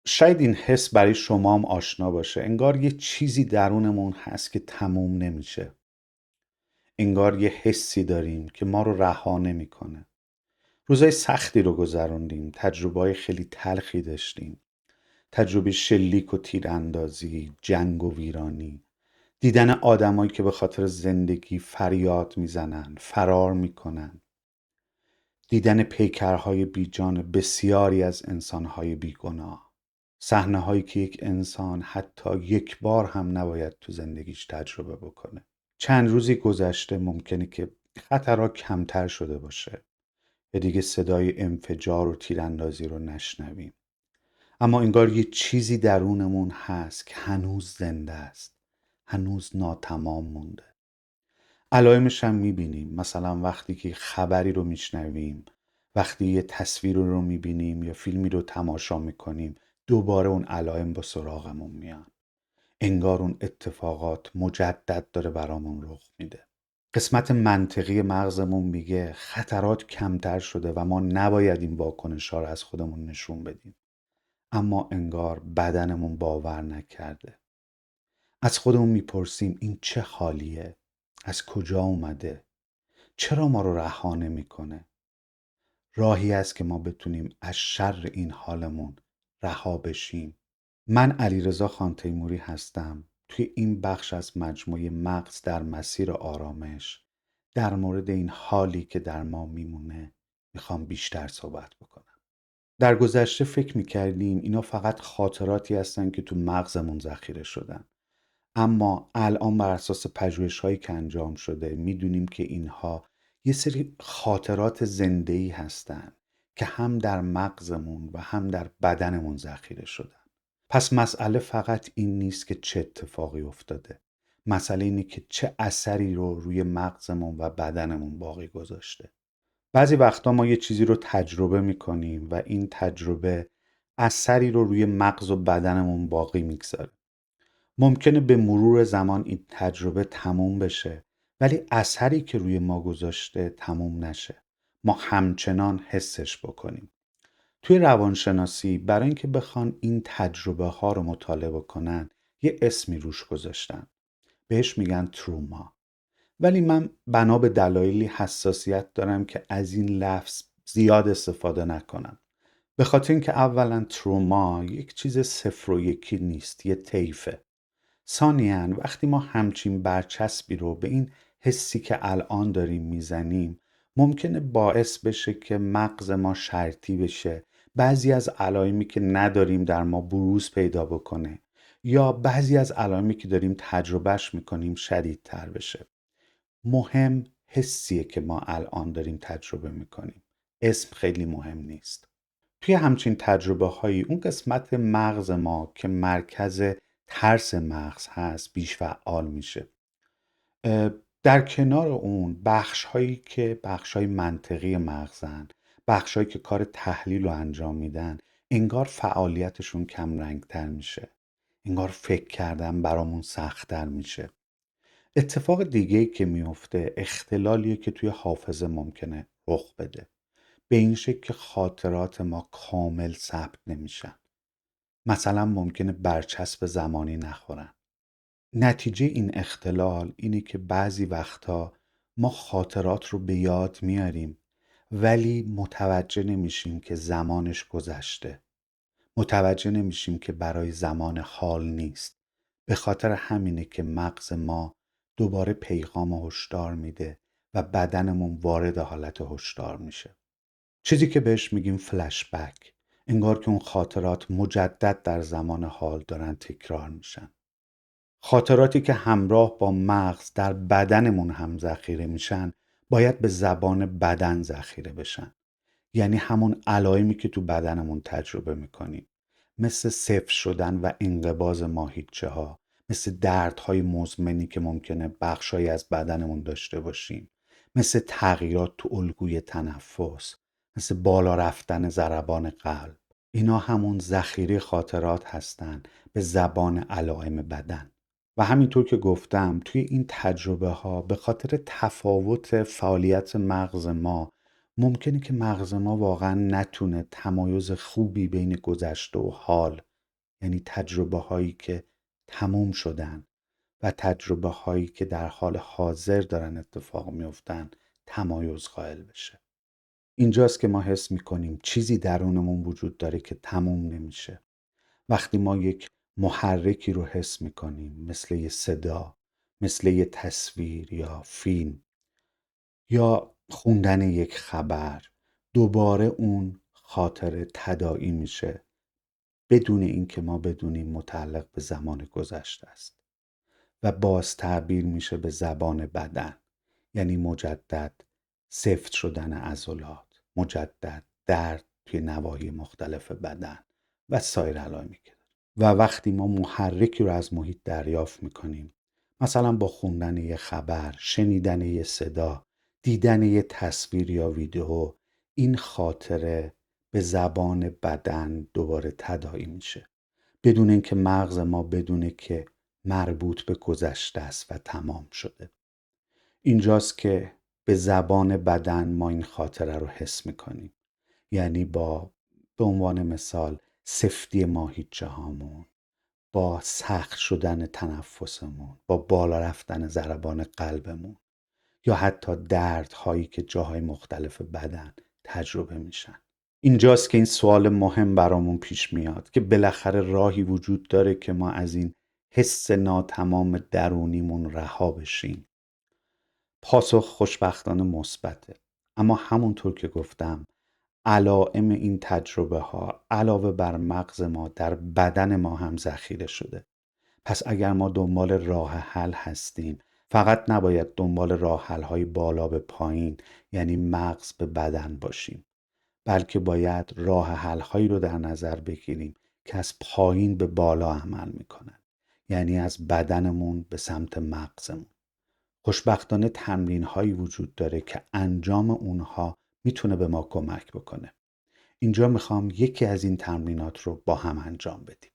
شاید این حس برای شما هم آشنا باشه. انگار یه چیزی درونمون هست که تموم نمیشه. انگار یه حسی داریم که ما رو رها نمیکنه. روزای سختی رو گذروندیم، تجربه‌های خیلی تلخی داشتیم. تجربه شلیک و تیراندازی، جنگ و ویرانی، دیدن آدمایی که به خاطر زندگی فریاد میزنن، فرار میکنن، دیدن پیکرهای بیجان بسیاری از انسانهای بیگناه، صحنه‌هایی که یک انسان حتی یک بار هم نباید تو زندگیش تجربه بکنه. چند روزی گذشته ممکنه که خطرها کمتر شده باشه یا دیگه صدای انفجار و تیراندازی رو نشنویم، اما انگار یه چیزی درونمون هست که هنوز زنده است، هنوز ناتمام مونده. علائمش هم میبینیم، مثلا وقتی که خبری رو میشنویم، وقتی یه تصویر رو میبینیم یا فیلمی رو تماشا میکنیم، دوباره اون علائم با سراغمون میان. انگار اون اتفاقات مجدد داره برامون رخ میده. قسمت منطقی مغزمون میگه خطرات کمتر شده و ما نباید این واکنش‌ها رو از خودمون نشون بدیم. اما انگار بدنمون باور نکرده. از خودمون میپرسیم این چه حالیه؟ از کجا اومده؟ چرا ما رو رها نمیکنه؟ راهی است که ما بتونیم از شر این حالمون رها بشیم. من علیرضا خان تیموری هستم. توی این بخش از مجموعه مغز در مسیر آرامش در مورد این حالی که در ما میمونه میخوام بیشتر صحبت بکنم. در گذشته فکر میکردیم اینا فقط خاطراتی هستن که تو مغزمون ذخیره شدن. اما الان بر اساس پژوهش‌هایی که انجام شده میدونیم که اینها یه سری خاطرات زنده‌ای هستن که هم در مغزمون و هم در بدنمون ذخیره شدن. پس مسئله فقط این نیست که چه اتفاقی افتاده. مسئله اینه که چه اثری رو روی مغزمون و بدنمون باقی گذاشته. بعضی وقتا ما یه چیزی رو تجربه میکنیم و این تجربه اثری رو روی مغز و بدنمون باقی میگذاره. ممکنه به مرور زمان این تجربه تموم بشه، ولی اثری که روی ما گذاشته تموم نشه. ما همچنان حسش بکنیم. توی روانشناسی برای اینکه بخوان این تجربه ها رو مطالعه کنن یه اسمی روش گذاشتن. بهش میگن تروما. ولی من بنا به دلایلی حساسیت دارم که از این لفظ زیاد استفاده نکنم. به خاطر اینکه اولا تروما یک چیز صفر و یکی نیست، یه طیفه. ثانیاً وقتی ما همچین برچسبی رو به این حسی که الان داریم میزنیم ممکنه باعث بشه که مغز ما شرطی بشه، بعضی از علائمی که نداریم در ما بروز پیدا بکنه یا بعضی از علائمی که داریم تجربهش میکنیم شدیدتر بشه. مهم حسیه که ما الان داریم تجربه میکنیم. اسم خیلی مهم نیست. توی همچین تجربه هایی اون قسمت مغز ما که مرکز ترس مغز هست بیش فعال میشه. در کنار اون بخش هایی که بخش های منطقی مغزن، بخش هایی که کار تحلیل رو انجام میدن، انگار فعالیتشون کم رنگتر میشه. انگار فکر کردن برامون سخت‌تر میشه. اتفاق دیگه‌ای که میفته اختلالیه که توی حافظه ممکنه رخ بده. به این شکل که خاطرات ما کامل ثبت نمیشن. مثلا ممکنه برچسب زمانی نخورن. نتیجه این اختلال اینه که بعضی وقتا ما خاطرات رو به یاد میاریم ولی متوجه نمیشیم که زمانش گذشته. متوجه نمیشیم که برای زمان حال نیست. به خاطر همینه که مغز ما دوباره پیغام هشدار میده و بدنمون وارد حالت هشدار میشه. چیزی که بهش میگیم فلش بک. انگار که اون خاطرات مجدد در زمان حال دارن تکرار میشن. خاطراتی که همراه با مغز در بدنمون هم ذخیره میشن باید به زبان بدن ذخیره بشن. یعنی همون علائمی که تو بدنمون تجربه میکنیم، مثل سفت شدن و انقباض ماهیچه ها، مثل دردهای مزمنی که ممکنه بخشایی از بدنمون داشته باشیم، مثل تغییرات تو الگوی تنفس، مثل بالا رفتن ضربان قلب. اینا همون ذخیره خاطرات هستن به زبان علائم بدن. و همینطور که گفتم توی این تجربه ها به خاطر تفاوت فعالیت مغز ما ممکنه که مغز ما واقعا نتونه تمایز خوبی بین گذشته و حال یعنی تجربه هایی که تموم شدن و تجربه هایی که در حال حاضر دارن اتفاق میفتن تمایز قائل بشه. اینجاست که ما حس میکنیم چیزی درونمون وجود داره که تموم نمیشه. وقتی ما یک محرکی رو حس میکنیم، مثل یه صدا، مثل یه تصویر یا فیلم یا خوندن یک خبر، دوباره اون خاطره تداعی میشه بدون اینکه ما بدونیم متعلق به زمان گذشته است و باز تعبیر میشه به زبان بدن، یعنی مجدد سفت شدن عضلات، مجدد درد توی نواحی مختلف بدن و سایر علائمی که داره. و وقتی ما محرکی رو از محیط دریافت میکنیم، مثلا با خوندن یه خبر، شنیدن یه صدا، دیدن یه تصویر یا ویدیو، این خاطره به زبان بدن دوباره تداعی میشه بدون اینکه مغز ما بدونه که مربوط به گذشته است و تمام شده. اینجاست که به زبان بدن ما این خاطره رو حس میکنیم، یعنی به عنوان مثال سفتی ماهیچه هامون، با سخت شدن تنفسمون، با بالا رفتن ضربان قلبمون یا حتی دردهایی که جاهای مختلف بدن تجربه میشن. اینجاست که این سوال مهم برامون پیش میاد که بالاخره راهی وجود داره که ما از این حس ناتمام درونیمون رها بشیم. پاسخ خوشبختانه مثبته، اما همونطور که گفتم علائم این تجربه ها علاوه بر مغز ما در بدن ما هم ذخیره شده. پس اگر ما دنبال راه حل هستیم، فقط نباید دنبال راه حل های بالا به پایین، یعنی مغز به بدن باشیم، بلکه باید راه حل هایی رو در نظر بگیریم که از پایین به بالا عمل میکنن، یعنی از بدنمون به سمت مغزمون. خوشبختانه تمرین هایی وجود داره که انجام اونها میتونه به ما کمک بکنه. اینجا میخوام یکی از این تمرینات رو با هم انجام بدیم.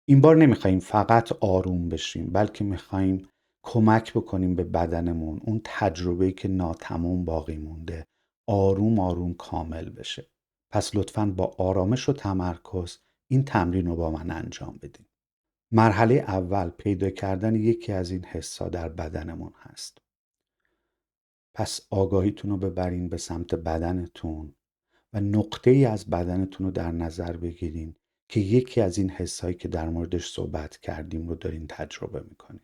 این بار نمیخوایم فقط آروم بشیم، بلکه میخوایم کمک بکنیم به بدنمون اون تجربه‌ای که ناتمام باقی مونده آروم آروم کامل بشه. پس لطفاً با آرامش و تمرکز این تمرین رو با من انجام بدیم. مرحله اول پیدا کردن یکی از این حسا در بدنمون هست. پس آگاهیتون رو ببرین به سمت بدنتون و نقطه ای از بدنتون رو در نظر بگیرین که یکی از این حسایی که در موردش صحبت کردیم رو دارین تجربه میکنین.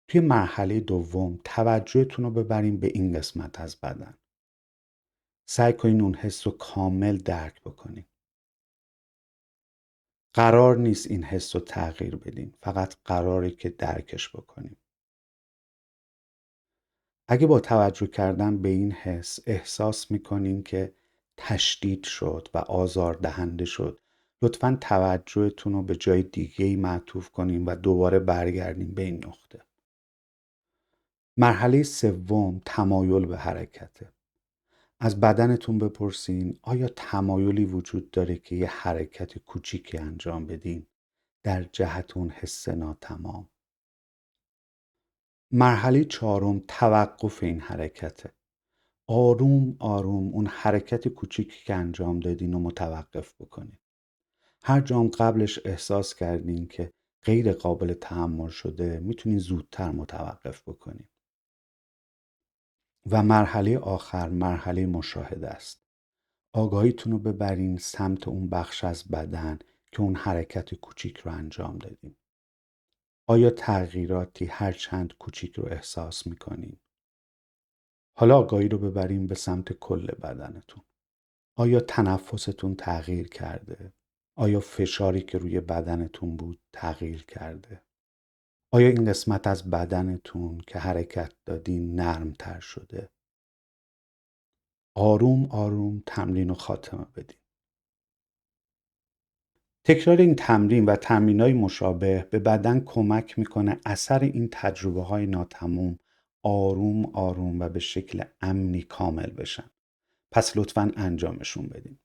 توی مرحله دوم توجهتون رو ببرین به این قسمت از بدن. سعی کنین اون حس رو کامل درک بکنین. قرار نیست این حس رو تغییر بدین، فقط قراره که درکش بکنین. اگه با توجه کردن به این حس احساس میکنین که تشدید شد و آزاردهنده شد، لطفاً توجهتون رو به جای دیگه‌ای معطوف کنین و دوباره برگردین به این نقطه. مرحله سوم تمایل به حرکته. از بدنتون بپرسین آیا تمایلی وجود داره که یه حرکت کوچیکی انجام بدین در جهت اون حس ناتمام. مرحله چهارم توقف این حرکته. آروم آروم اون حرکت کوچیکی که انجام دادین رو متوقف بکنین. هر جام قبلش احساس کردین که غیر قابل تحمل شده میتونین زودتر متوقف بکنین. و مرحله آخر مرحله مشاهده است. آگاهیتون رو ببرین سمت اون بخش از بدن که اون حرکت کوچیک رو انجام دادین. آیا تغییراتی هر چند کوچیک رو احساس میکنین؟ حالا آگاهی رو ببرین به سمت کل بدنتون. آیا تنفستون تغییر کرده؟ آیا فشاری که روی بدنتون بود تغییر کرده؟ آیا این قسمت از بدنتون که حرکت دادین نرم تر شده؟ آروم آروم تمرین رو خاتمه بدین. تکرار این تمرین و تمرین‌های مشابه به بدن کمک میکنه اثر این تجربه‌های ناتمام آروم آروم و به شکل امنی کامل بشن. پس لطفاً انجامشون بدین.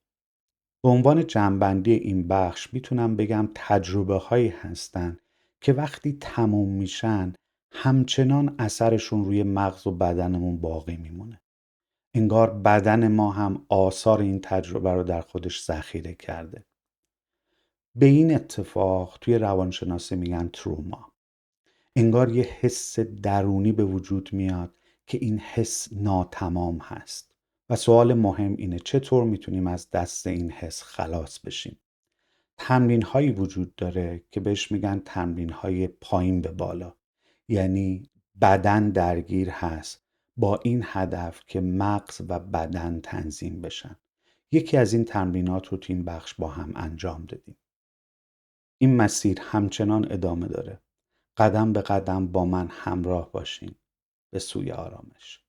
به عنوان جمع‌بندی این بخش میتونم بگم تجربه هایی هستن که وقتی تموم میشن همچنان اثرشون روی مغز و بدنمون باقی میمونه. انگار بدن ما هم آثار این تجربه رو در خودش ذخیره کرده. به این اتفاق توی روانشناسی میگن تروما. انگار یه حس درونی به وجود میاد که این حس ناتمام هست و سوال مهم اینه چطور میتونیم از دست این حس خلاص بشیم. تمرین هایی وجود داره که بهش میگن تمرین های پایین به بالا، یعنی بدن درگیر هست با این هدف که مغز و بدن تنظیم بشن. یکی از این تمرینات رو تو این بخش با هم انجام دادیم. این مسیر همچنان ادامه داره. قدم به قدم با من همراه باشین به سوی آرامش.